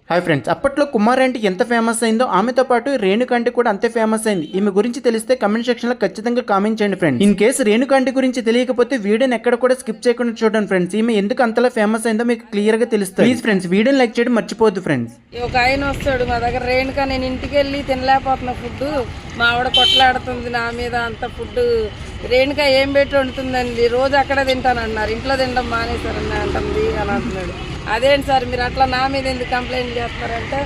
Hi friends, అప్పట్లో కుమారి అంటే ఎంత ఫేమస్ అయిందో ఆమెతో పాటు రేణుకాంటి కూడా అంతే ఫేమస్ అయింది. ఈమె గురించి తెలిస్తే కమెంట్ సెక్షన్ లో ఖచ్చితంగా కామెంట్ చేయండి ఫ్రెండ్స్. ఇన్ కేసు రేణుకాంటి గురించి తెలియకపోతే వీడియోని ఎక్కడ కూడా స్కిప్ చేయకుండా చూడండి ఫ్రెండ్స్. ఈమె ఎందుకు అంతలా ఫేమస్ అయిందో మీకు క్లియర్ గా తెలుస్తుంది. ప్లీజ్ ఫ్రెండ్స్ వీడియోని లైక్ చేయడం మర్చిపోద్దు ఫ్రెండ్స్. ఒక ఆయన వస్తాడు మా దగ్గర, రేణుక నేను ఇంటికి వెళ్ళి తినలేకపోతున్నా ఫుడ్, మా ఆవిడ కొట్లాడుతుంది నా మీద అంత ఫుడ్, రేణుక ఏం పెట్టి వండుతుందండి, రోజు అక్కడే తింటానన్నారు, ఇంట్లో తినడం మానేశారని అంటుంది అని అంటున్నాడు. అదేంటి సార్ మీరు అట్లా నా మీద ఎందుకు కంప్లైంట్ చేస్తారంటే,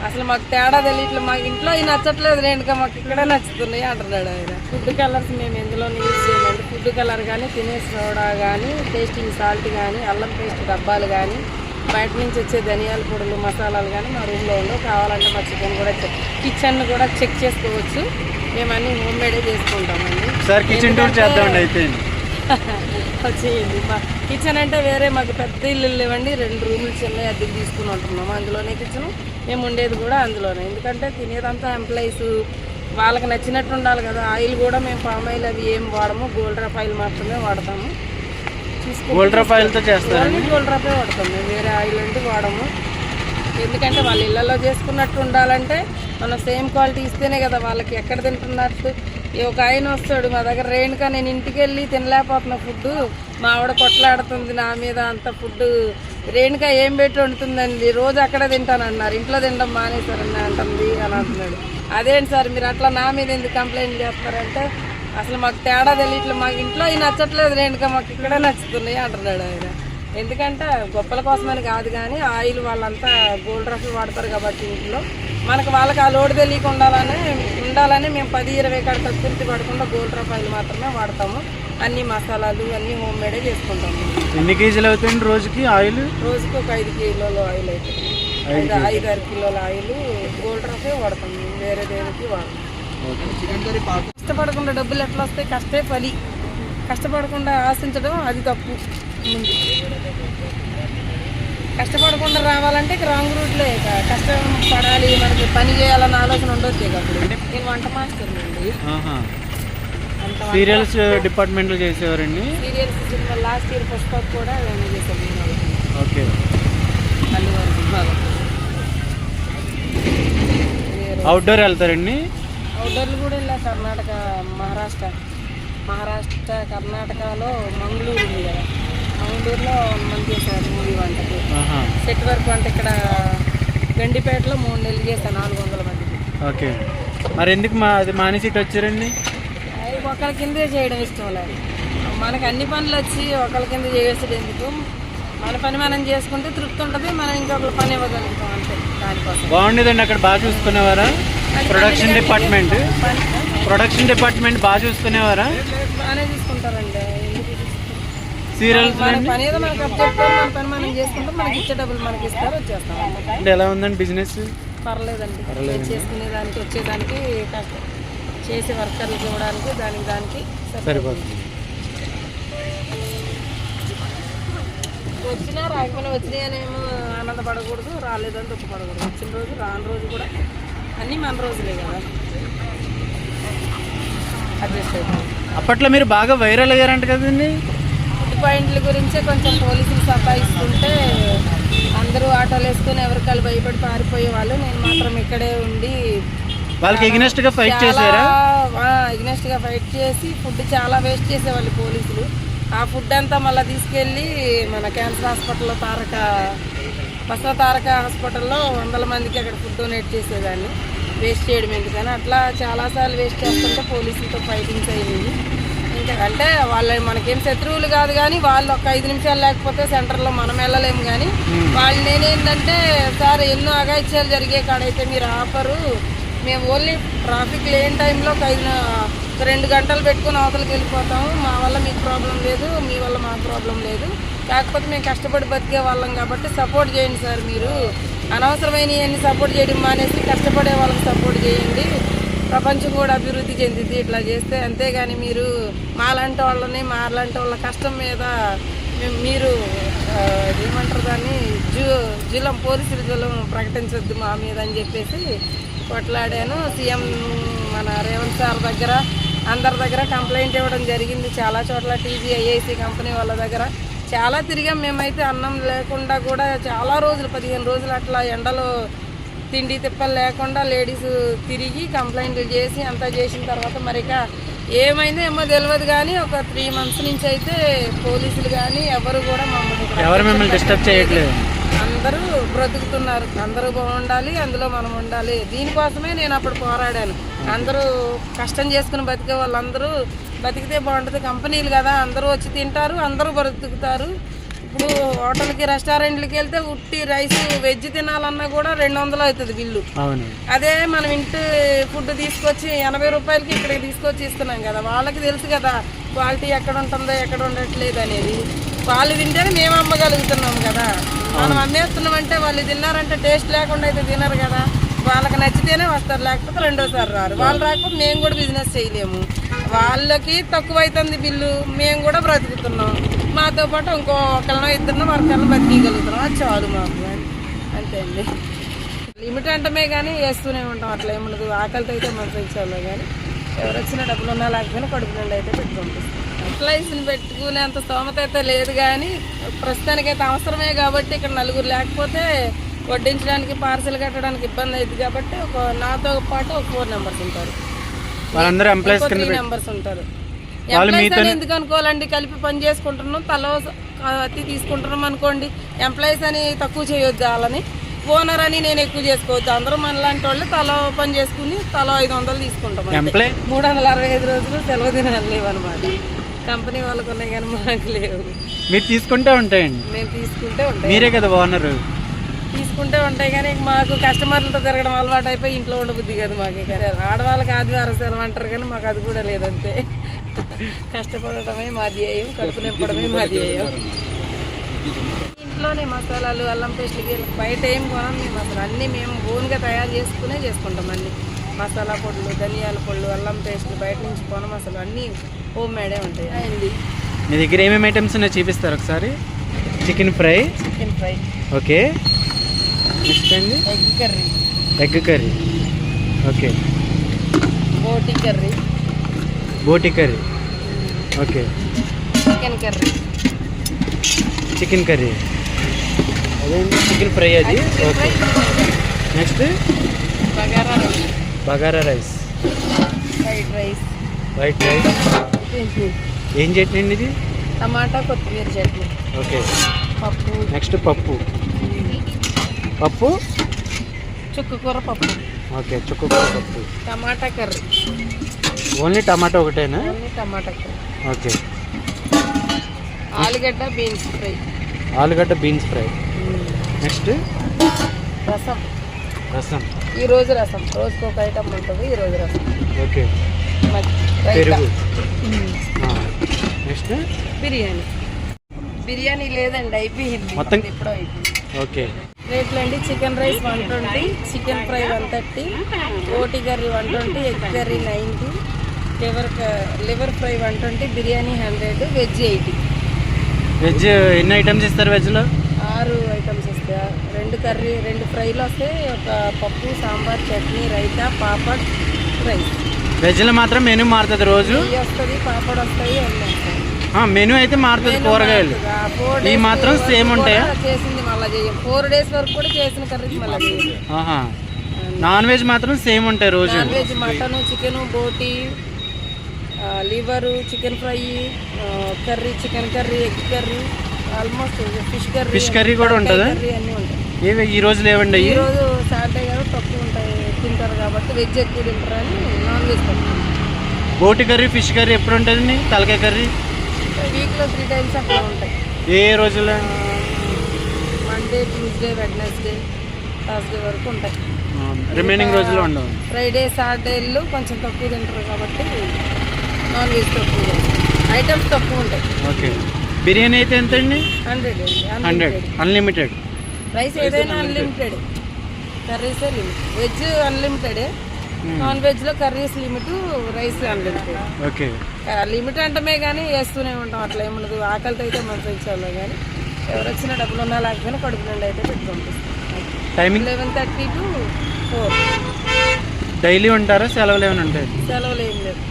అసలు మాకు తేడా తెలియట్లేదు, మాకు ఇంట్లో ఈ నచ్చట్లేదు రేణుక, మాకు ఇక్కడే నచ్చుతున్నాయి అంటున్నాడు ఆయన. ఫుడ్ కలర్స్ మేము ఎందులో యూజ్ చేయమండి, ఫుడ్ కలర్ కానీ, తినే సోడా కానీ, టేస్టింగ్ సాల్ట్ కానీ, అల్లం పేస్ట్ డబ్బాలు కానీ, బయట నుంచి వచ్చే ధనియాల పొడులు మసాలాలు కానీ మా రూమ్లో ఉండవు. కావాలంటే మా చికెన్ కూడా కిచెన్ కూడా చెక్ చేసుకోవచ్చు, మేము అన్నీ హోమ్ మేడే చేసుకుంటామండి. సార్ కిచెన్ టూర్ చేద్దామండి అయితే. వచ్చేయండి. మా కిచెన్ అంటే వేరే మాకు పెద్ద ఇల్లు లేవండి, 2 రూములు చిన్న అద్దెకి తీసుకుని ఉంటున్నాము, అందులోనే కిచెన్, మేము ఉండేది కూడా అందులోనే. ఎందుకంటే తినేదంతా ఎంప్లాయీస్ వాళ్ళకి నచ్చినట్టు ఉండాలి కదా. ఆయిల్ కూడా మేము పామ్ ఆయిల్ అవి ఏం వాడము, గోల్డ్ డ్రాప్ ఆయిల్ మాత్రమే వాడతాము. గోల్డ్ డ్రాప్ ఆయిల్తో చేస్తాము, గోల్డ్ డ్రాపే వాడతాం మేము, వేరే ఆయిల్ అంటే వాడము. ఎందుకంటే వాళ్ళ ఇళ్లలో చేసుకున్నట్టు ఉండాలంటే మనం సేమ్ క్వాలిటీ ఇస్తేనే కదా వాళ్ళకి ఎక్కడ తింటున్నట్టు. ఒక ఆయన వస్తాడు మా దగ్గర, రేణుక నేను ఇంటికి వెళ్ళి తినలేకపోతున్నా ఫుడ్, మా ఆవిడ కొట్లాడుతుంది నా మీద అంత ఫుడ్, రేణుక ఏం పెట్టి వండుతుందండి, రోజు అక్కడే తింటానన్నారు, ఇంట్లో తినడం మానేశారని అంటుంది అని అంటున్నాడు. అదేంటి సార్ మీరు అట్లా నా మీద ఎందుకు కంప్లైంట్ చేస్తారంటే, అసలు మాకు తేడా తెలియట్లేదు, మాకు ఇంట్లో ఈ నచ్చట్లేదు రేణుక, మాకు ఇక్కడే నచ్చుతున్నాయి అంటున్నాడు ఆయన. ఎందుకంటే గొప్పల కోసమని కాదు కానీ ఆయిల్ వాళ్ళంతా గోల్డ్ డ్రాప్ వాడతారు కాబట్టి ఇంట్లో మనకు వాళ్ళకి ఆ లోడ్ తెలియక ఉండాలని మేము 10-20 కాడ కత్తిరితి పడకుండా గోల్డ్ డ్రాప్ ఆయిల్ మాత్రమే వాడతాము. అన్ని మసాలాలు అన్నీ హోమ్ మేడే చేసుకుంటాము. ఎన్ని కేజీలు అవుతుంది రోజుకి ఆయిల్? రోజుకి ఒక 5 కిలోల ఆయిల్ అవుతుంది, 5-6 కిలోల ఆయిల్ గోల్డ్ డ్రాపే వాడతాము, వేరే దేనికి వాడతాం. కష్టపడకుండా డబ్బులు ఎట్లా వస్తాయి, కష్టే పని, కష్టపడకుండా ఆశించడం అది తప్పు. ముందు కష్టపడకుండా రావాలంటే రాంగ్ రూట్లో కష్టం పడాలి, మనకి పని చేయాలన్న ఆలోచన ఉండొచ్చు. అప్పుడు నేను వంట మాస్టర్ అండి, సీరియల్స్ డిపార్ట్మెంట్లో చేసేవారండి. Serials cinema last year Pushpa కూడా నేను చేశాను. ఓకే, అల్లువారి సినిమాలో అవుట్డోర్ వెళ్తారండి. అవుట్డోర్లు కూడా వెళ్ళా, కర్ణాటక, మహారాష్ట్ర కర్ణాటకలో మంగళూరు ఉంది కదా, మంగళూరులో మనం చేశాను మూవీ వంటకి. సెట్ వర్క్ అంటే ఇక్కడ గండిపేటలో 3 నెలలు చేశాను 400 మందికి. ఓకే, మరి ఎందుకు అది మానేసి వచ్చారండి? అవి ఒకరి కిందే చేయడం ఇష్టం లేదు, మనకు అన్ని పనులు వచ్చి ఒకరి కింద చేసేది ఎందుకు, మన పని మనం చేసుకుంటే తృప్తి ఉంటుంది, మనం ఇంకొకరి పని ఇవ్వగలుగుతాం అంతే. దానికోసం బాగుండేదండి, అక్కడ బాగా చూసుకునేవారా? ప్రొడక్షన్ డిపార్ట్మెంట్ బాగా చూసుకునేవారా? బాగానే చూసుకుంటారండి. సీరియల్స్ మన పని ఏదో మనకు చెప్తారు, మన పని మనం చేసుకుంటాం, మనకి ఇచ్చే డబ్బులు మనకి ఇస్తారు, వచ్చేస్తాం. అంటే ఎలా ఉందండి బిజినెస్? పర్లేదండి, చేసుకునేదానికి వచ్చేదానికి కష్టం, చేసే వర్కర్లకు ఇవ్వడానికి దానికి సరిపోతుంది. వచ్చినా రాకపోయినా వచ్చినాయి అనేమో ఆనందపడకూడదు, రాలేదని దుఃఖపడకూడదు. వచ్చిన రోజు రాని రోజు కూడా అన్నీ మన రోజులే కదా, అడ్జస్ట్ అవుతుంది. అప్పట్లో మీరు బాగా వైరల్ అయ్యారంట కదండి. ఫుడ్ పాయింట్ల గురించే కొంచెం పోలీసులు సతాయిస్తుంటే అందరూ ఆటోలు వేసుకొని ఎవరికాలు భయపడి పారిపోయే వాళ్ళు, నేను మాత్రం ఇక్కడే ఉండి వాళ్ళకి ఎగ్నెస్ట్ గా ఫైట్ చేశారా? ఎగ్నెస్ట్ గా ఫైట్ చేసి ఫుడ్ చాలా వేస్ట్ చేసేవాళ్ళు పోలీసులు. ఆ ఫుడ్ అంతా మళ్ళీ తీసుకెళ్ళి మన క్యాన్సర్ హాస్పిటల్లో తారక హాస్పిటల్లో 100 మందికి అక్కడ ఫుడ్ డొనేట్ చేసేదాన్ని. వేస్ట్ చేయడం ఎందుకని అట్లా చాలాసార్లు వేస్ట్ చేస్తుంటే పోలీసులతో ఫైటింగ్స్ అయ్యింది. ఇంకా అంటే వాళ్ళు మనకేం శత్రువులు కాదు కానీ వాళ్ళు ఒక 5 నిమిషాలు లేకపోతే సెంటర్లో మనం వెళ్ళలేము. కానీ వాళ్ళు నేనేంటంటే, సార్ ఎన్నో అఘాయిత్యాలు జరిగే కాడైతే మీరు ఆపరు, మేము ఓన్లీ ట్రాఫిక్ లేని టైంలో 2 గంటలు పెట్టుకుని అవతలకి వెళ్ళిపోతాము, మా వల్ల మీకు ప్రాబ్లం లేదు, మీ వల్ల మాకు ప్రాబ్లం లేదు, కాకపోతే మేము కష్టపడి బతికే వాళ్ళం కాబట్టి సపోర్ట్ చేయండి సార్, మీరు అనవసరమైన ఇవన్నీ సపోర్ట్ చేయడం మానేసి కష్టపడే వాళ్ళకి సపోర్ట్ చేయండి, ప్రపంచం కూడా అభివృద్ధి చెందింది ఇట్లా చేస్తే. అంతేగాని మీరు మాలాంటి వాళ్ళ కష్టం మీద మీరు ఏమంటారు దాన్ని, జులం పోలీసులు జులం ప్రకటించొద్దు మా మీద అని చెప్పేసి కొట్లాడాను. సీఎం మన రేవంత్ సార్ దగ్గర అందరి దగ్గర కంప్లైంట్ ఇవ్వడం జరిగింది, చాలా చోట్ల టీజీ ఐఐసి కంపెనీ వాళ్ళ దగ్గర చాలా తిరిగాం మేమైతే. అన్నం లేకుండా కూడా చాలా రోజులు 15 రోజులు అట్లా ఎండలో తిండి తిప్పలు లేకుండా లేడీస్ తిరిగి కంప్లైంట్లు చేసి అంతా చేసిన తర్వాత మరి ఇక ఏమైందో ఏమో తెలియదు కానీ ఒక 3 months నుంచి అయితే పోలీసులు కానీ ఎవరు కూడా మిమ్మల్ని డిస్టర్బ్ చేయట్లేదు. అందరూ బ్రతుకుతున్నారు. అందరూ బాగుండాలి, అందులో మనం ఉండాలి. దీనికోసమే నేను అప్పుడు పోరాడాను. అందరూ కష్టం చేసుకుని బతికే వాళ్ళందరూ బతికితే బాగుంటుంది. కంపెనీలు కదా, అందరూ వచ్చి తింటారు, అందరూ బ్రతుకుతారు. ఇప్పుడు హోటల్కి రెస్టారెంట్లకి వెళ్తే ఉట్టి రైస్ వెజ్ తినాలన్నా కూడా 200 అవుతుంది బిల్లు. అదే మనం ఇంటి ఫుడ్ తీసుకొచ్చి 80 రూపాయలకి ఇక్కడికి తీసుకొచ్చి ఇస్తున్నాం కదా. వాళ్ళకి తెలుసు కదా క్వాలిటీ ఎక్కడ ఉంటుందో ఎక్కడ ఉండట్లేదు అనేది. వాళ్ళు తింటేనే మేము అమ్మగలుగుతున్నాం కదా. మనం అమ్మేస్తున్నాం అంటే వాళ్ళు తిన్నారంటే టేస్ట్ లేకుండా అయితే తినరు కదా. వాళ్ళకి నచ్చితేనే వస్తారు, లేకపోతే రెండోసారి రారు. వాళ్ళు రాకపోతే మేము కూడా బిజినెస్ చేయలేము. వాళ్ళకి తక్కువ అవుతుంది బిల్లు, మేము కూడా బ్రతుకుతున్నాం. మాతో పాటు ఇంకో ఒకళ్ళనో ఇద్దరినో వర్కర్లు బతికగలుగుతున్నాం. అది చాలు మాకు, అంతే అండి. లిమిట్ అంటమే కానీ వేస్తూనే ఉంటాం, అట్లా ఏముండదు. ఆకలితో అయితే మనం పెంచాలి కానీ ఎవరు వచ్చినా డబ్బులు ఉన్నా లేకపోయినా కడుపు నుండి అయితే పెట్టి పంపిస్తాం. ఎంప్లాయీస్ని పెట్టుకునేంత స్తోమత అయితే లేదు కానీ ప్రస్తుతానికైతే అవసరమే కాబట్టి ఇక్కడ నలుగురు లేకపోతే వడ్డించడానికి పార్సల్ కట్టడానికి ఇబ్బంది అవుతుంది కాబట్టి నాతో పాటు ఒక 4 members ఉంటారు. 3 members ఉంటారు. ఎంప్లాయీస్ అని ఎందుకు అనుకోవాలండి, కలిపి పని చేసుకుంటున్నాం, తలో అతి తీసుకుంటున్నాం అనుకోండి. ఎంప్లాయీస్ అని తక్కువ చేయొద్దు, వాళ్ళని ఓనర్ అని నేను ఎక్కువ చేసుకోవచ్చు. అందరూ మనలాంటి వాళ్ళు తలో పని చేసుకుని తలో 500 తీసుకుంటాం. 365 రోజులు సెలవు దినాలు లేవు అనమాట. కంపెనీ వాళ్ళకు ఉన్నాయి కానీ మాకు లేవు. మీరు తీసుకుంటే ఉంటాయండి. మేము తీసుకుంటే ఉంటాయి, మీరే కదా ఓనర్. తీసుకుంటే ఉంటాయి కానీ మాకు కస్టమర్లతో తిరగడం అలవాటు అయిపోయి ఇంట్లో ఉండబుద్ధి కదా మాకు. ఆడవాళ్ళకి ఆదివారం సెలవు అంటారు కానీ మాకు అది కూడా లేదంతే. కష్టపడటమే మా ధ్యేయం, కడుపు నింపడమే మా ధ్యేయం. ఇంట్లోనే మసాలాలు, అల్లం పేస్ట్కి బయట ఏం కొనం మేము అసలు. అన్నీ మేము ఓన్గా తయారు చేసుకుంటాం. అన్నీ మసాలా పొడులు, ధనియాల పొడులు, అల్లం పేస్ట్లు బయట నుంచి కొనం అసలు. అన్నీ హోమ్ మేడే ఉంటాయి. అయింది. మీ దగ్గర ఏమేమి ఐటమ్స్ ఉన్నాయో చూపిస్తారు ఒకసారి. Chicken fry, okay. నెక్స్ట్ అండి ఎగ్ కర్రీ, ఓకే. బోటి కర్రీ, ఓకే. చికెన్ కర్రీ, అదేంటి చికెన్ ఫ్రై అది, okay. Next bagara rice, white rice. ఏం చట్నీ అండి ఇది? టమాటా కొత్తిమీర చట్నీ, ఓకే. పప్పు, నెక్స్ట్ పప్పు, చుక్కకూర పప్పు, ఓకే. చుక్కకూర పప్పు, టమాటా కర్రీ. ఓన్లీ టమాటా ఒకటేనా? టమాటా కర్రీ, ఓకే. ఆలుగడ్డ బీన్స్ ఫ్రై, నెక్స్ట్ రసం. ఈరోజు రసం, రోజుకు ఒక ఐటమ్ ఉంటుంది. ఈరోజు రసం, ఓకే. పెరుగు. నెక్స్ట్ బిర్యానీ లేదండి, అయిపోయింది మొత్తం. ఇప్పుడు అయిపోయింది, ఓకే. రేట్లు అండి: చికెన్ రైస్ 120, చికెన్ ఫ్రై 130, బోటి curry 120, egg curry 90, liver fry 120, biryani 100, veg 80. Veg ఎన్ని ఐటమ్స్ ఇస్తారు? వెజ్లో 6 ఐటమ్స్ వస్తాయి. 2 ఫ్రైలు వస్తాయి, ఒక పప్పు, సాంబార్, చట్నీ, రైతా, పాపడ్, రైస్. వెజ్లో మాత్రం మెనూ మారుతుంది రోజు. వస్తుంది, పాపడ్ వస్తాయి, అన్నీ వస్తాయి. మెనూ అయితే మారుతుంది. కూరగాయలు ఈ మాత్రం సేమ్ ఉంటాయా? చేసింది మళ్ళీ చేయం. 4 days వరకు కూడా చేసిన కర్రీస్ మళ్ళీ చేయం. నాన్ వెజ్ మాత్రం సేమ్ ఉంటాయి రోజు. నాన్ వెజ్ మటన్, చికెన్, బోటి, liver, chicken fry, curry, chicken curry, egg curry, almost fish curry కూడా ఉంటుందా? అన్నీ ఉంటాయి. ఏవి ఈ రోజు లేవండి? ఈ రోజు సాటర్డే కదా, తక్కువ ఉంటాయి, తింటారు కాబట్టి వెజ్ ఎక్కువ తింటారని నాన్ వెజ్ తక్కువ. బోటి కర్రీ, ఫిష్ కర్రీ ఎప్పుడు ఉంటుందండి? తలకాయ కర్రీ వీక్లో 3 times అట్లా ఉంటాయి. ఏ రోజులో? మండే, ట్యూస్డే, వెడ్నెస్డే, థర్స్డే వరకు ఉంటాయి. రిమైనింగ్ రోజుల్లో ఉండవు. ఫ్రైడే, సాటర్డేలు కొంచెం తక్కువ తింటారు కాబట్టి నాన్ వెజ్ తక్కువ, ఐటమ్స్ తక్కువ ఉంటాయి. ఓకే. బిర్యానీ అయితే ఎంత అండి? 100 అన్లిమిటెడ్. రైస్ ఏదైనా అన్లిమిటెడ్, కర్రీసే లిమిట్. వెజ్ అన్లిమిటెడే, నాన్ వెజ్లో curries limit, rice unlimited. Okay. Limit అంటమే కానీ వేస్తూనే ఉంటాం, అట్లా ఏముండదు. ఆకలితో అయితే మనం పెంచాలి కానీ ఎవరు వచ్చినా డబ్బులు ఉన్నా లేకపోయినా కడుపు నుండి అయితే పెట్టి పంపిస్తాం. Timing 11:30 to 4. డైలీ ఉంటారా? సెలవులు ఏమైనా ఉంటాయి? సెలవులు ఏం లేదు.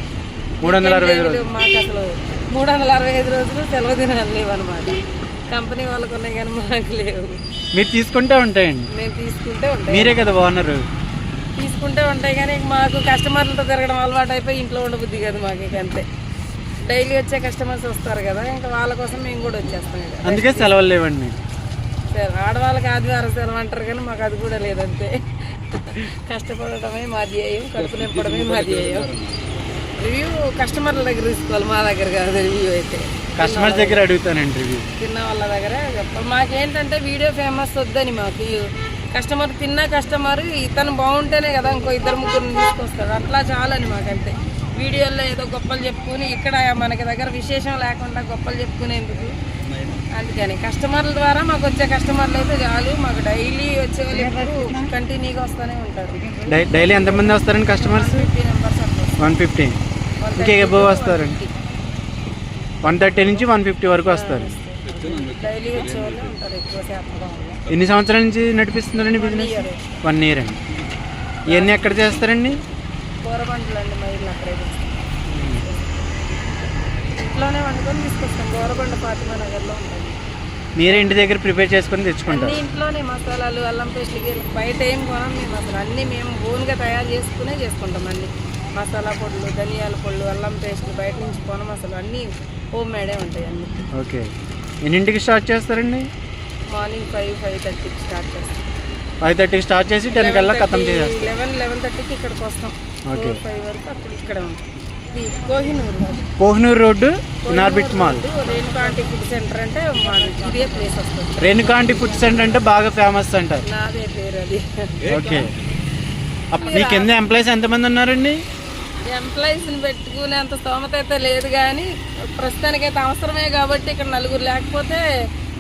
365 రోజులు మాకు అసలు 365 రోజులు సెలవు దినాలు లేవు అనమాట. కంపెనీ వాళ్ళకు ఉన్నాయి కానీ మాకు లేవు. మీరు తీసుకుంటే ఉంటాయండి, మేము తీసుకుంటే ఉంటాయి, మీరే కదా ఓనరు. తీసుకుంటే ఉంటాయి కానీ మాకు కస్టమర్లతో తిరగడం అలవాటు అయిపోయి ఇంట్లో ఉండబుద్ధి కదా మాకు. ఇక అంతే, డైలీ వచ్చే కస్టమర్స్ వస్తారు కదా, ఇంకా వాళ్ళ కోసం మేము కూడా వచ్చేస్తాం. ఇక అందుకే సెలవులు లేవండి. సరే, ఆడవాళ్ళకి ఆదివారం సెలవు అంటారు కానీ మాకు అది కూడా లేదంతే. కష్టపడటమే మా ధ్యేయం, కడుపు నింపడమే మా ధ్యేయం. రివ్యూ కస్టమర్ల దగ్గర తీసుకోవాలి, మా దగ్గర కాదు. రివ్యూ అయితే కస్టమర్స్ దగ్గర అడుగుతానండి రివ్యూ. తిన్న వాళ్ళ దగ్గర చెప్పాలి. మాకేంటంటే వీడియో ఫేమస్ వద్దని, మాకు కస్టమర్ తిన్న కస్టమర్ ఇతను బాగుంటేనే కదా ఇంకో ఇద్దరు ముగ్గురు తీసుకొస్తారు, అట్లా చాలని మాకంతే. వీడియోలో ఏదో గొప్పలు చెప్పుకుని ఇక్కడ మనకి దగ్గర విశేషం లేకుండా గొప్పలు చెప్పుకునేందుకు. అందుకని కస్టమర్ల ద్వారా మాకు వచ్చే కస్టమర్లు అయితే చాలు. మాకు డైలీ వచ్చే వాళ్ళు ఎప్పుడు కంటిన్యూగా వస్తూనే ఉంటారు. డైలీ ఎంతమంది వస్తారండి కస్టమర్స్? 50 మెంబర్స్ అట్లా 150. ఇంకా ఎబో వస్తారండి. 130 నుంచి 150 వరకు వస్తారు. డైలీ వచ్చే వాళ్ళు ఉంటారు ఎక్కువ శాతం. ఎన్ని సంవత్సరాల నుంచి నడిపిస్తున్నారండి బిజినెస్? 1 ఇయర్ అండి. ఇవన్నీ ఎక్కడ చేస్తారండి? గోరబండలు అండి, మైళ్ళు అక్కడే చేస్తాం. ఇంట్లోనే వండుకొని తీసుకొస్తాం. గోరబండ ఫాతిమా నగర్లో ఉంటుంది. మీరే ఇంటి దగ్గర ప్రిపేర్ చేసుకొని తెచ్చుకుంటారు? అన్ని ఇంట్లోనే మసాలాలు, అల్లం పేస్ట్లకి బయట ఏం కొనం మేము అసలు. అన్నీ మేము ఓన్గా తయారు చేసుకునే చేసుకుంటాం. అన్ని మసాలా పొడులు, ధనియాల పొడులు, అల్లం పేస్ట్లు బయట నుంచి కొనం అసలు. అన్నీ హోమ్ మేడే ఉంటాయి అన్నీ. ఓకే. ఎన్నింటికి స్టార్ట్ చేస్తారండి? మార్నింగ్ 5-5:30కి స్టార్ట్ చేస్తాం. 5:30కి స్టార్ట్ చేసి 10 కల్లా ఖతం చేసేస్తాం. 11-11:30కి ఇక్కడికి వస్తాం. ఓకే. 5 వరకు అప్పుడు ఇక్కడే ఉంటాం. ఇది కోహినూరు, కోహినూరు రోడ్డు, నార్బిట్ మాల్. రేణుకాంటి ఫుడ్ సెంటర్ అంటే ఇదే ప్లేస్ వస్తుంది. రేణుకాంటి ఫుడ్ సెంటర్ అంటే బాగా ఫేమస్ అంటారు. నాదే పేరు అది. ఓకే. మీ కింద ఎంప్లాయీస్ ఎంతమంది ఉన్నారండి? ఎంప్లాయీస్ని పెట్టుకునేంత స్తోమత అయితే లేదు కానీ ప్రస్తుతానికైతే అవసరమే కాబట్టి ఇక్కడ నలుగురు లేకపోతే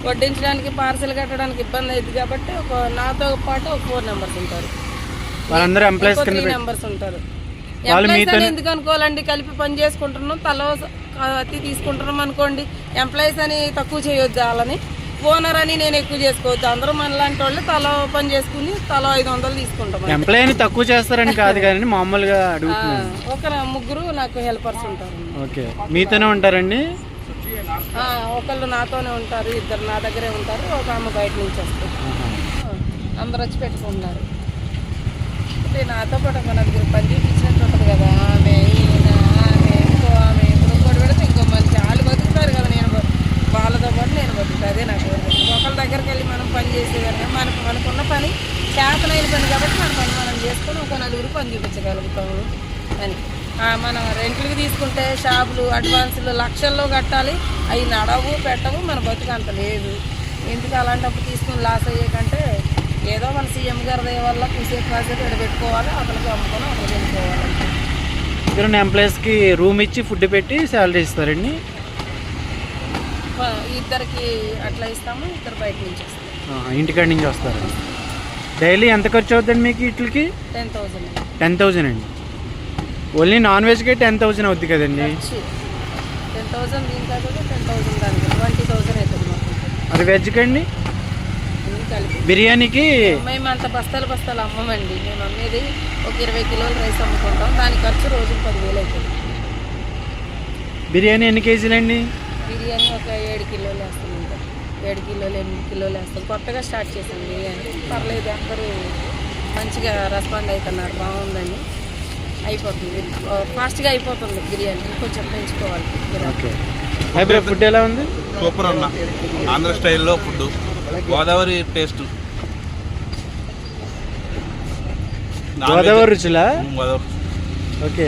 వడ్డించడానికి, పార్సిల్ కట్టడానికి ఇబ్బంది అవుతుంది కాబట్టి నాతో పాటు 4 మెంబర్స్ ఉంటారు. వాళ్ళందరూ ఎంప్లాయీస్ కింద 3 మెంబర్స్ ఉంటారు. ఎంప్లాయీస్ అని ఎందుకు అనుకోవాలండి, కలిపి పని చేసుకుంటున్నాం, తలో అతి తీసుకుంటున్నాం అనుకోండి. ఎంప్లాయీస్ అని తక్కువ చేయొద్దు, వాళ్ళని ఓనర్ అని నేను ఎక్కువ చేసుకోవద్దు. అందరూ మనలాంటి వాళ్ళు తలో పని చేసుకుని తలో 500 తీసుకుంటాం. ఎంప్లాయీ అని తక్కువ చేస్తారని కాదు కానీ మామూలుగా అడుగుతున్నాను. ఒక 3 నాకు హెల్పర్స్ ఉంటారు. ఓకే. మీతోనే ఉంటారండి? ఒకళ్ళు నాతోనే ఉంటారు, 2 నా దగ్గరే ఉంటారు, ఒక ఆమె బయట నుంచి వస్తారు. అందరు వచ్చి పెట్టుకుంటున్నారు. అంటే నాతో పాటు ఒక 4 పని చూపించినట్టు ఉంటుంది కదా. ఆమె, ఈయన, ఆమె, ఇంకోటి పెడితే ఇంకో మంచి వాళ్ళు బతుకుతారు కదా. వాళ్ళతో పాటు నేను బతుకుతాను. అదే నాకు ఒకళ్ళ దగ్గరికి వెళ్ళి మనం పని చేసేదాన్ని మనకున్న పని చేతనైన పని కాబట్టి మన పని మనం చేసుకొని ఒక 4 పని చూపించగలుగుతాము అని. మనం రెంట్లకి తీసుకుంటే షాపులు అడ్వాన్సులు లక్షల్లో కట్టాలి, అవి నడవు పెట్టవు, మన బతుకు అంత లేదు. ఎందుకు అలాంటప్పుడు తీసుకుని లాస్ అయ్యే కంటే ఏదో మన సీఎం గారి దయ వల్ల కూసేపు కాసేపు పెట్టుకోవాలి, అతనికి అమ్ముకొని అతను వెళ్ళిపోవాలి. ఇక్కడ ఎంప్లాయీస్కి రూమ్ ఇచ్చి ఫుడ్ పెట్టి శాలరీ ఇస్తారండి? 2 అట్లా ఇస్తాము, 2 బయట నుంచి ఇస్తాము. ఇంటికాడ నుంచి వస్తారు. డైలీ ఎంత ఖర్చు అవుతుందండి మీకు వీటికి? 10,000. 10,000 అండి. ఓన్లీ నాన్ వెజ్కి 10,000 అవుద్ది కదండి? 10,000 దీనికి అవుతుంది, 10,000 దానికి 20,000 అవుతుంది మాకు. అది వెజ్కి అండి? బిర్యానీకి మేము అంత బస్తాలు అమ్మమండి. మేము అమ్మేది ఒక 20 కిలోల రైస్ అమ్ముకుంటాం. దాని ఖర్చు రోజుకి 10,000 అవుతుంది. బిర్యానీ ఎన్ని కేజీలు అండి? బిర్యానీ ఒక 7 కిలోలు వేస్తాం. ఇంకా 7 కిలోలు 8 కిలోలు వేస్తాం. కొత్తగా స్టార్ట్ చేసాం బిర్యానీ. పర్లేదు, అందరూ మంచిగా రెస్పాండ్ అవుతున్నారు, బాగుందని. అయిపోతుంది, ఫాస్ట్గా అయిపోతుంది బిర్యానీ. కొంచెం పెంచుకోవాలి. ఓకే. ఫుడ్ ఎలా ఉంది? సూపర్ అన్న, ఆంధ్ర స్టైల్లో ఫుడ్, గోదావరి టేస్ట్. గోదావరి రుచులా? Godavari. Okay.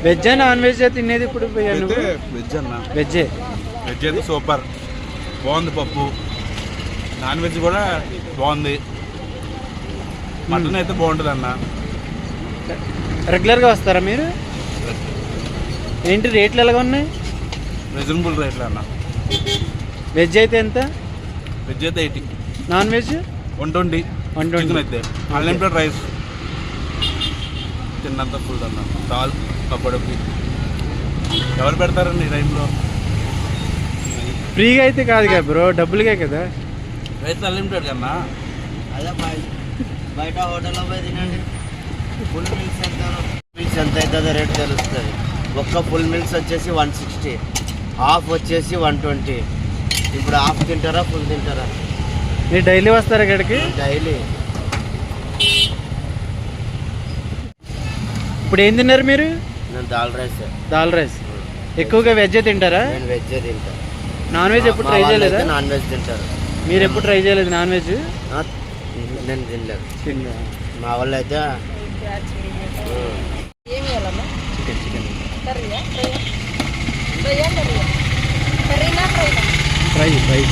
Veg non veg తినేది ఇప్పుడు? వెజ్ అన్న. వెజ్ అయితే సూపర్ బాగుంది. పప్పు నాన్ వెజ్ కూడా బాగుంది. మటన్ అయితే బాగుంటుంది అన్న. రెగ్యులర్గా వస్తారా మీరు? ఏంటి రేట్లు ఎలాగ ఉన్నాయి? రీజనబుల్ రేట్లు అన్న. వెజ్ అయితే ఎంత? వెజ్ అయితే 80. Non veg 120. చికెన్ అయితే అన్లిమిటెడ్ రైస్ తిన్నంత ఫుల్ అన్న. చాలు కప్పడకి. ఎవరు పెడతారండి ఈ టైంలో? ఫ్రీగా అయితే కాదు కదా బ్రో, డబ్బులుగా కదా. రైస్ అన్లిమిటెడ్ కన్నా. అదే బయట హోటల్లో పోయి తినండి. ఫుల్ మిల్స్ ఎంత అవుతుందో రేట్ తెలుస్తుంది. ఒక్క ఫుల్ మిల్స్ వచ్చేసి 160. హాఫ్ వచ్చేసి 120. ఇప్పుడు హాఫ్ తింటారా ఫుల్ తింటారా? మీరు డైలీ వస్తారా ఇక్కడికి? డైలీ. ఇప్పుడు ఏం తిన్నారు మీరు? నేను దాల్ రైస్. దాల్ రైస్. ఎక్కువగా వెజ్ తింటారా? నేను వెజ్ తింటా. నాన్ వెజ్ ఎప్పుడు ట్రై చేయలేదా? నాన్ వెజ్ తింటారు. మీరు ఎప్పుడు ట్రై చేయలేదు నాన్ వెజ్? నేను తినలేదు. మా వాళ్ళు అయితే ఏమి వేయాలమ్మా? చికెన్ కర్రీయా ఫ్రైయా కర్రీనా ఫ్రైనా? ఫ్రై.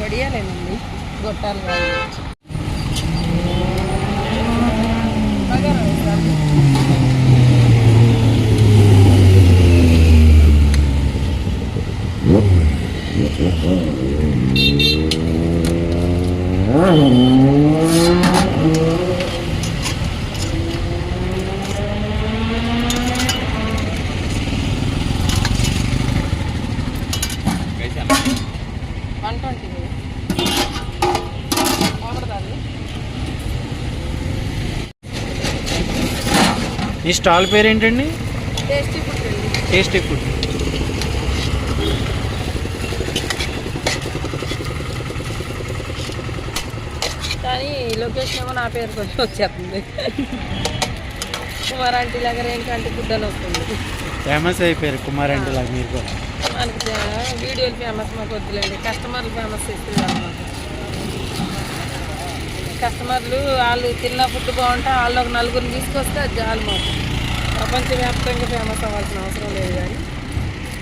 వడియాలేనండి, గొట్టాలు కాదు. ఈ స్టాల్ పేరు ఏంటండి? టేస్టీ ఫుడ్ అండి. Tasty food. కానీ లొకేషన్ ఏమో నా పేరు కొంచెం వచ్చేస్తుంది. కుమారాంటి లాగా రేణుకాంటి ఫుడ్ అని వస్తుంది. ఫేమస్ అయిపోయారు కుమారాంటి లాగా మీరు కూడా. మనకి వీడియోలు ఫేమస్, మాకు వద్దులేండి. కస్టమర్లు ఫేమస్ ఇస్తున్నారు అన్నమాట. కస్టమర్లు వాళ్ళు తిన్న ఫుడ్ బాగుంటే వాళ్ళు ఒక నలుగురిని తీసుకొస్తే అది చాలు మాకు. ప్రపంచవ్యాప్తంగా ఫేమస్ అవ్వాల్సిన అవసరం లేదు. కానీ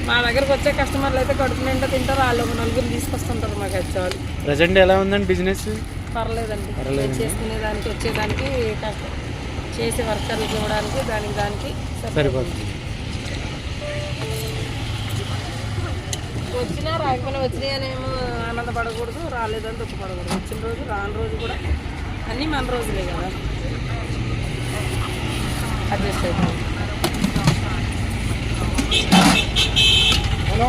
మా దగ్గరకు వచ్చే కస్టమర్లు అయితే కడుపు నిండా తింటారు, వాళ్ళు ఒక నలుగురిని తీసుకొస్తుంటారు. మాకు అది చాలు. ప్రజెంట్ ఎలా ఉందండి బిజినెస్? పర్లేదండి. చేసుకునేదానికి వచ్చేదానికి చేసే వర్కర్లు ఇవ్వడానికి దానికి సరిపోతుంది. వచ్చినా రాకపోయినా వచ్చినాయి అనేమో ఆనందపడకూడదు, రాలేదని దుఃఖపడకూడదు. వచ్చిన రోజు రాని రోజు కూడా అన్నీ మన రోజులే కదా, అడ్జస్ట్ అయిపోయింది. హలో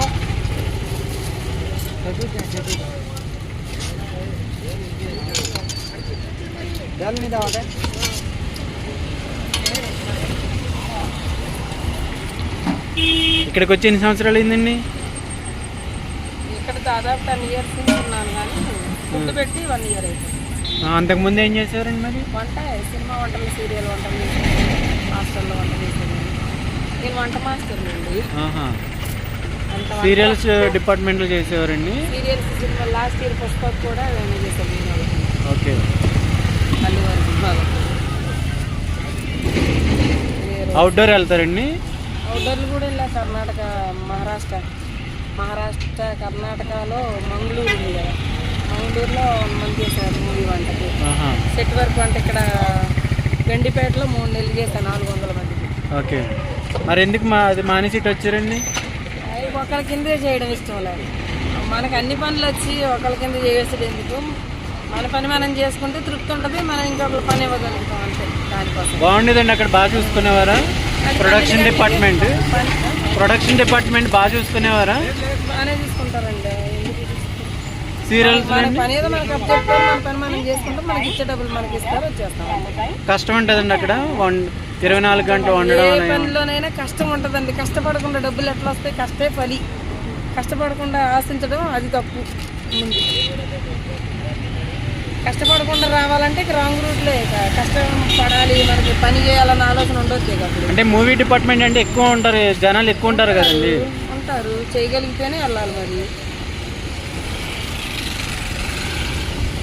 ఇక్కడికి వచ్చి ఎన్ని సంవత్సరాలు అయిందండి? ఇక్కడ దాదాపు 10 years ఉన్నాను, కానీ ఫుడ్ పెట్టి 1 year అయిపోయింది. అంతకుముందు ఏం చేసేవారండి మరి? సినిమా వంటలు, సీరియల్ వంటలు చేసేది, హాస్టల్లో వంట చేసేది. నేను వంట మాస్టర్ అండి. సీరియల్స్ డిపార్ట్మెంట్లో చేసేవారండి? సీరియల్స్ సినిమా లాస్ట్ ఇయర్ పుష్పకు కూడా నేను చేశాను. ఓకే. అల్లువారి సినిమాలో అవుట్డోర్ వెళ్తారండి? అవుట్డోర్లు కూడా వెళ్ళా. కర్ణాటక, మహారాష్ట్ర కర్ణాటకలో మంగళూరు ఉంది కదా, మంగళూరులో 1 month చేశారు మూవీ వంటకి. సెట్ వర్క్ అంటే ఇక్కడ గండిపేటలో 3 నెలలు చేశాను 400 మందికి. ఓకే. మరి ఎందుకు అది మానేసి ఇటు వచ్చారండి? ఒకరి కిందే చేయడం ఇష్టం లేదు. మనకు అన్ని పనులు వచ్చి ఒకరి కింద చేసేది ఎందుకు? మన పని మనం చేసుకుంటే తృప్తి ఉంటుంది, మనం ఇంకొకరి పని ఇవ్వగలుగుతాం అంతే. దానికోసం బాగుండేదండి. అక్కడ బాగా చూసుకునేవారా? ప్రొడక్షన్ డిపార్ట్మెంట్ బాగా చూసుకునేవారా? బాగానే చూసుకుంటారండి. సీరియల్స్ మన పని ఏదో మనకు అప్డేట్, మన పని మనం చేసుకుంటాం, మనకి ఇచ్చే డబ్బులు మనకి ఇస్తారు, వచ్చేస్తాం. కష్టం ఉంటుందండి అక్కడ 24 గంటలు వండడం? ఏ పనిలోనైనా కష్టం ఉంటుందండి. కష్టపడకుండా డబ్బులు ఎట్లా వస్తాయి? కష్టే పని. కష్టపడకుండా ఆశించడం అది తప్పు. ముందు కష్టపడకుండా రావాలంటే రాంగ్ రూట్లే. కష్టం పడాలి, మనకి పని చేయాలన్న ఆలోచన ఉండొచ్చే కాబట్టి. అంటే మూవీ డిపార్ట్మెంట్ అంటే ఎక్కువ ఉంటారు, జనాలు ఎక్కువ ఉంటారు కదండి? ఉంటారు, చేయగలిగితేనే వెళ్ళాలి. మరి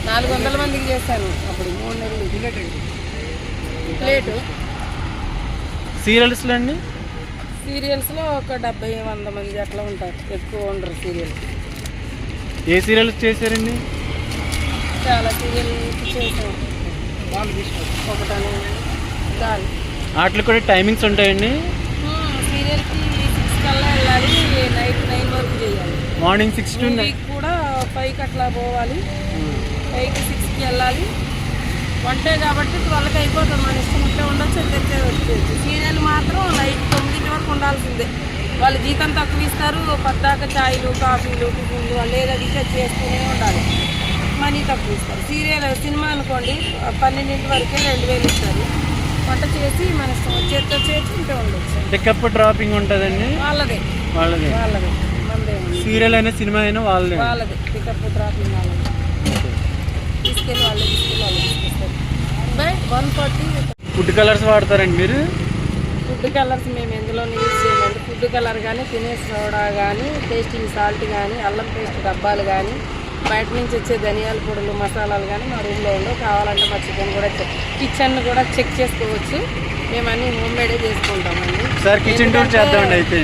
400 మందికి చేశాను అప్పుడు 3 నెలలు ప్లేటు. సీరియల్స్లో అండి? సీరియల్స్లో ఒక 70-100 మంది అట్లా ఉంటారు, ఎక్కువ ఉండరు సీరియల్. ఏ సీరియల్స్ చేశారండి? చాలా సీరియల్స్ చేసాం. ఒకటని దాని వాటికి కూడా టైమింగ్స్ ఉంటాయండి? సీరియల్కి 6 కల్లా వెళ్ళాలి, నైట్ 9 వరకు చేయాలి. మార్నింగ్ 6 to 9 కూడా 5కి అట్లా పోవాలి, 5కి 6కి వెళ్ళాలి. వంటే కాబట్టి 12కి అయిపోతుంది. మన ఇష్టం ఉంటే ఉండొచ్చు, తెచ్చే వచ్చేది. సీరియల్ మాత్రం నైట్ 9 వరకు చేయాల్సిందే. వాళ్ళు జీతం తక్కువ ఇస్తారు, పద్దాక ఛాయలు కాఫీలు టిఫిన్లు వాళ్ళు ఏదో రీసెర్చ్ చేస్తూనే ఉండాలి, మనీ తక్కువ ఇస్తారు. సినిమా అనుకోండి 12 వరకే 2000 ఇస్తారు. వంట చేసి మన చేతితో చేసి ఉంటే ఉండొచ్చు. పికప్ డ్రాపింగ్ ఉంటుందండి వాళ్ళదే వాళ్ళది వాళ్ళదే మందే సీరియల్ అయినా సినిమా అయినా వాళ్ళదే వాళ్ళదే పికప్ డ్రాపింగ్ వాళ్ళదే తీసుకెళ్ళి వాళ్ళే తీసుకెళ్ళి 140. ఫుడ్ కలర్స్ వాడతారండి మీరు? ఫుడ్ కలర్స్ మేము ఎందులోనే యూజ్ చేయమండి. ఫుడ్ కలర్ కానీ, తినే సోడా కానీ, టేస్టింగ్ సాల్ట్ కానీ, అల్లం పేస్ట్ డబ్బాలు కానీ, బయట నుంచి వచ్చే ధనియాల పొడులు మసాలాలు కానీ మా రూమ్లో ఉండవు. కావాలంటే మా కిచెన్ కూడా చెక్ చేసుకోవచ్చు. మేము అన్నీ హోమ్ మేడే చేసుకుంటామండి. సార్ కిచెన్ టూర్ చేద్దామండి అయితే.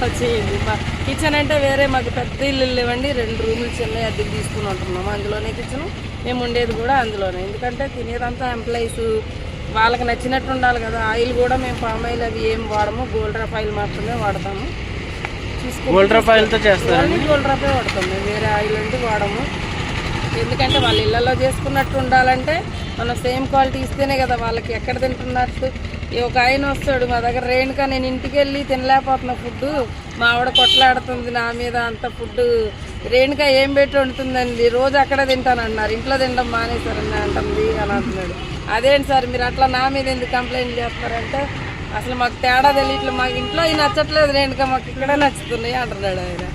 వచ్చేయండి. మా కిచెన్ అంటే వేరే మాకు పెద్ద ఇల్లు లేవండి, 2 రూములు చిన్న అద్దెకి తీసుకుని ఉంటున్నాము. అందులోనే కిచెన్, మేము ఉండేది కూడా అందులోనే. ఎందుకంటే తినేదంతా ఎంప్లాయీస్ వాళ్ళకి నచ్చినట్టు ఉండాలి కదా. ఆయిల్ కూడా మేము పామ్ ఆయిల్ అవి ఏం వాడము, గోల్డ్ డ్రాప్ ఆయిల్ మాత్రమే వాడతాము. గోల్డ్ డ్రాప్ ఆయిల్తో చేస్తాము. గోల్డ్ డ్రాపే వాడతాం మేము, వేరే ఆయిల్ అంటే వాడము. ఎందుకంటే వాళ్ళ ఇళ్లలో చేసుకున్నట్టు ఉండాలంటే మనం సేమ్ క్వాలిటీ ఇస్తేనే కదా వాళ్ళకి ఎక్కడ తింటున్నట్టు. ఒక ఆయన వస్తాడు మా దగ్గర, రేణుకా నేను ఇంటికి వెళ్ళి తినలేకపోతున్నా ఫుడ్, మా ఆవిడ కొట్లాడుతుంది నా మీద అంత ఫుడ్, రేణుకా ఏం పెట్టి వండుతుందండి, రోజు అక్కడే తింటానన్నారు, ఇంట్లో తినడం మానేశారని అంటుంది అని అంటున్నాడు. అదేంటి సార్ మీరు అట్లా నా మీద ఎందుకు కంప్లైంట్ చేస్తారంటే, అసలు మాకు తేడా తెలియట్లేదు, మాకు ఇంట్లో ఇవి నచ్చట్లేదు రేణుకా, మాకు ఇక్కడే నచ్చుతున్నాయి అంటున్నాడు ఆయన.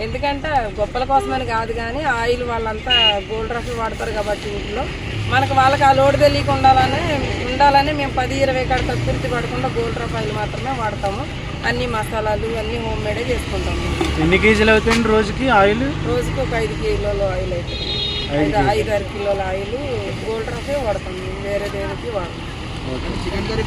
ఎందుకంటే గొప్పల కోసమని కాదు కానీ ఆయిల్ వాళ్ళంతా గోల్డ్ రఫ్ వాడతారు కాబట్టి ఇంట్లో మనకు వాళ్ళకి ఆ లోడ్ తెలియక ఉండాలని మేము 10-20 కాడ కుర్తి పడకుండా గోల్డ్ రఫ్ ఆయిల్ మాత్రమే వాడతాము. అన్ని మసాలాలు అన్నీ హోమ్ మేడే చేసుకుంటాము. ఎన్ని కేజీలు అవుతుంది రోజుకి ఆయిల్? రోజుకి ఒక 5 కిలోల ఆయిల్ అవుతుంది. 5-6 కిలోల ఆయిల్ గోల్డ్ రఫే వాడతాం, వేరే దేనికి వాడతాం. Chicken curry